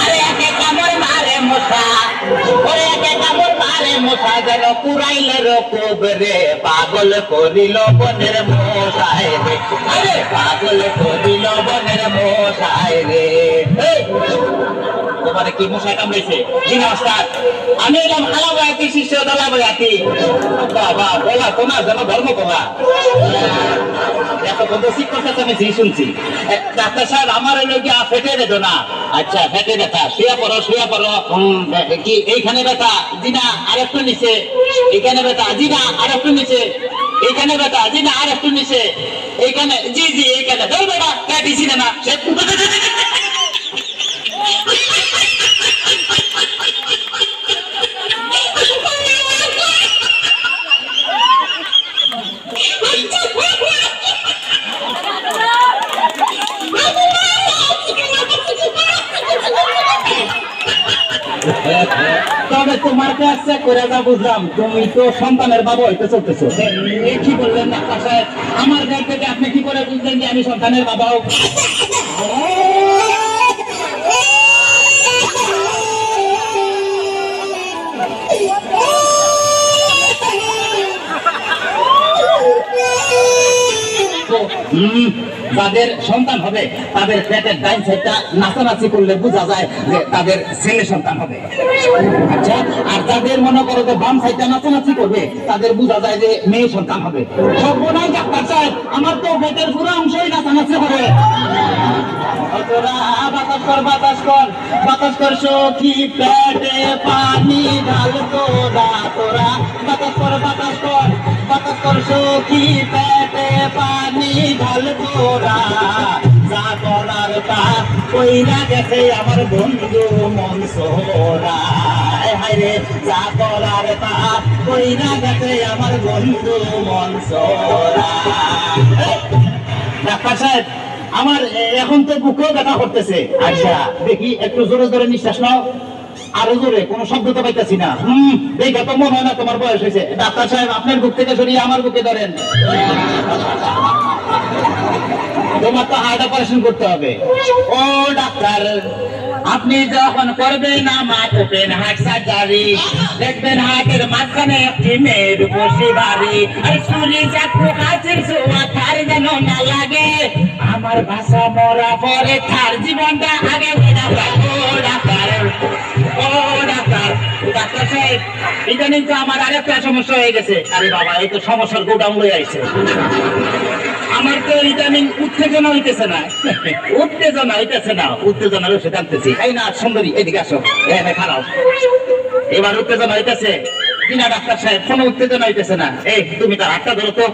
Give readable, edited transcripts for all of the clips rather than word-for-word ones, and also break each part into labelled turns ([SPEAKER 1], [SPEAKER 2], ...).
[SPEAKER 1] আরে একে কামড় মারে মশা, ওরে একে কামড় মারে মশা, যেন পুরাইলের কোবরে পাগল করিল বনের মশায় রে, আরে পাগল করিল বনের মশায় রে। তোমারে কি মশাই কামড়েছে? জি নমস্কার, আমি এলাম হালা বয়াতি শিষ্য দলা বয়াতি। বাবা বলা তোমার যেন ধর্ম কমা এত বন্ধ শিক্ষক আমি জি শুনছি। ডাক্তার সাহেব আমার এলো কি ফেটে বেদো না? আচ্ছা ফেটে ব্যথা, শুয়ে পড়ো শুয়ে পড়ো। কি এইখানে ব্যথা? জি না আর একটু নিচে। এইখানে ব্যথা? জি না আর একটু নিচে। এইখানে ব্যথা? জি না আর একটু নিচে। এইখানে? জি জি এইখানে। ধর বেটা দিছি না সে তবে তোমার কাছে করে যা বুঝলাম, তুমি তো সন্তানের বাবা হইতে চলতেছো। কি বললেন ডাক্তার সাহেব? আমার গাড়ি থেকে আপনি কি করে বুঝলেন যে আমি সন্তানের বাবা হোক? যাদের সন্তান হবে তাদের পেটের ডাইন সাইডটা নাচানাচি করলে বোঝা যায় যে তাদের ছেলে সন্তান হবে। আচ্ছা, আর যাদের মনে করো যে বাম সাইডটা নাচানাচি করবে তাদের বোঝা যায় যে মেয়ে সন্তান হবে। সর্বনাশ ডাক্তার সাহেব, আমার তো পেটের পুরো অংশই নাচানাচি করে। বাতাস কর বাতাস কর বাতাস কর সখী, পেটে পানি ঢালতো না তোরা। বাতাস কর বাতাস কর বাতাস কর সখী, পেটে পানি ঢালতো না। যা করার তা কইরা গেছে আমার বন্ধু মনসুরা। হায় রে যা করার তা কইরা গেছে আমার বন্ধু মনসুরা। ডাক্তার সাহেব, আমার এখন তো বুকেও ব্যথা করতেছে। আচ্ছা দেখি একটু জোরে জোরে নিঃশ্বাস নাও। আরো জোরে, কোনো শব্দ তো পাইতেছি না। দেখে তো মনে হয় না তোমার বয়স হয়েছে। ডাক্তার সাহেব, আপনার বুক থেকে সরিয়ে আমার বুকে ধরেন। তোমার তো হার্ট অপারেশন করতে হবে। ও ডাক্তার, আপনি যখন করবেন আমার ওপেন হার্ট সার্জারি, দেখবেন হার্টের মাঝখানে একটি মেয়ের বসে বাড়ি। আর চুরি চাকু কাছের সোয়া তার যেন না লাগে। আমার ভাষা মরা পরে তার জীবনটা আগে ও ডাক্তার, ও ডাক্তার। ডাক্তার সাহেব, ইদানিং তো আমার আরেকটা সমস্যা হয়ে গেছে। আরে বাবা, এই তো সমস্যার গোডাউন হয়ে আইছে। আমার তো ইদানিং উত্তেজনা হইতেছে না। উত্তেজনা হইতেছে না, উত্তেজনার ওষুধ আনতেছি। এই না সুন্দরী, এদিকে আসো, এখানে খারাপ। এবার উত্তেজনা হইতেছে কিনা ডাক্তার সাহেব? কোনো উত্তেজনা হইতেছে না। এই তুমি তার হাতটা ধরো তো।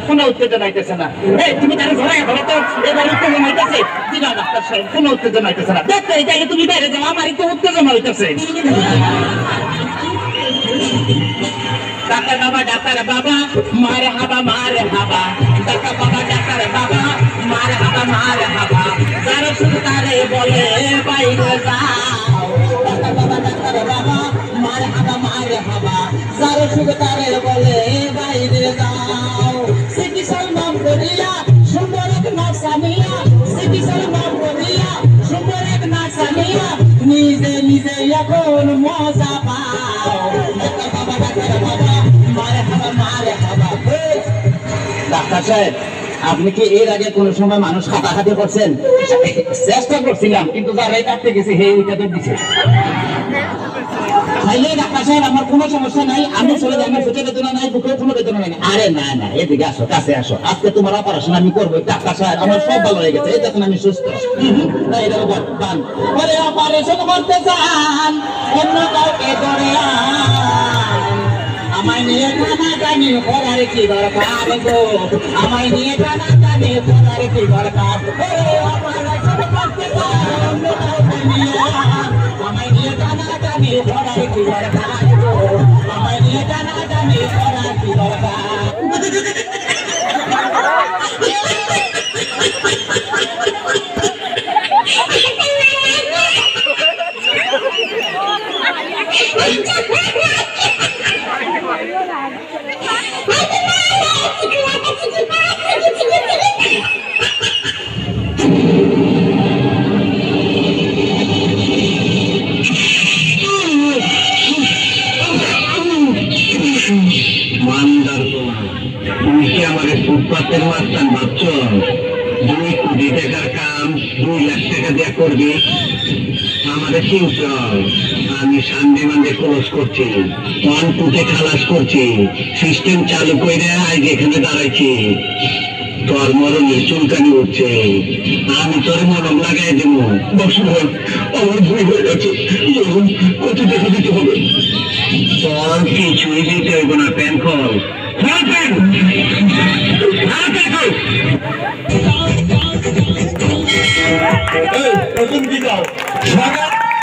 [SPEAKER 1] কোনো উত্তেজনা হইতেছে না। এই তুমি তারা ধরে ধরো তো। এবার উত্তেজনা হইতেছে কিনা ডাক্তার সাহেব? কোনো উত্তেজনা হইতেছে না। দেখতে এই জায়গায় তুমি বাইরে যাও, আমার একটু উত্তেজনা হইতেছে। ডাক্তার বাবা, ডাক্তার বাবা, মারে হাবা মারে হাবা। ডাক্তার বাবা, ডাক্তার বাবা, মারে হাবা মারে হাবা। যারা শুধু তারে বলে বাইরে যাও। ডাক্তার বাবা, ডাক্তার বাবা, মারে হাবা মারে হাবা। যারা শুধু তারে বলে বাইরে যাও। সিটি সালমান করিয়া সুন্দর এক নাচানিয়া, সিটি সালমান করিয়া সুন্দর এক নাচানিয়া, নিজে নিজে এখন মজা পাও। ডাক্তার বাবা, ডাক্তার বাবা, মারে হাবা মারে হাবা। ডাক্তার সাহেব, আপনি কি এর আগে কোন সময় মানুষ হাতাহাতি করছেন? চেষ্টা করছিলাম, কিন্তু যারাই কাটতে গেছে হে ওইটা তো দিছে। তাইলে ডাক্তার সাহেব, আমার কোনো সমস্যা নাই, আমি চলে যাই, আমার পেটে বেদনা নাই, বুকেও কোনো বেদনা নাই। আরে না না, এদিকে আসো, কাছে আসো। আজকে তোমার অপারেশন আমি করবো। ডাক্তার সাহেব, আমার সব ভালো হয়ে গেছে, এই দেখুন আমি সুস্থ। অপারেশন করতে চান, অন্য কাউকে করে আমায় নিয়ে টানাটানি করার কি দরকার গো? আমায় নিয়ে টানাটানি করার কি দরকার? আমায় নিয়ে টানাটানি করার কি দরকার গো? আমায় নিয়ে টানাটানি করার কি দরকার?
[SPEAKER 2] 2 লাখ টাকা দেয়া করবি আমাদের কিন্তু আমি সানডে মানডে ক্লোজ করছি 1-2 খালাস করছি সিস্টেম চালু করে আজ এখানে দাঁড়াইছি তোর মরণের চুলকানি উঠছে আমি তোর মলম লাগাই দেবো বসু ভাই আমার ভুল হয়ে গেছে কত টাকা দিতে হবে তোর কিছুই দিতে হইব না প্যান খল
[SPEAKER 1] কি যাও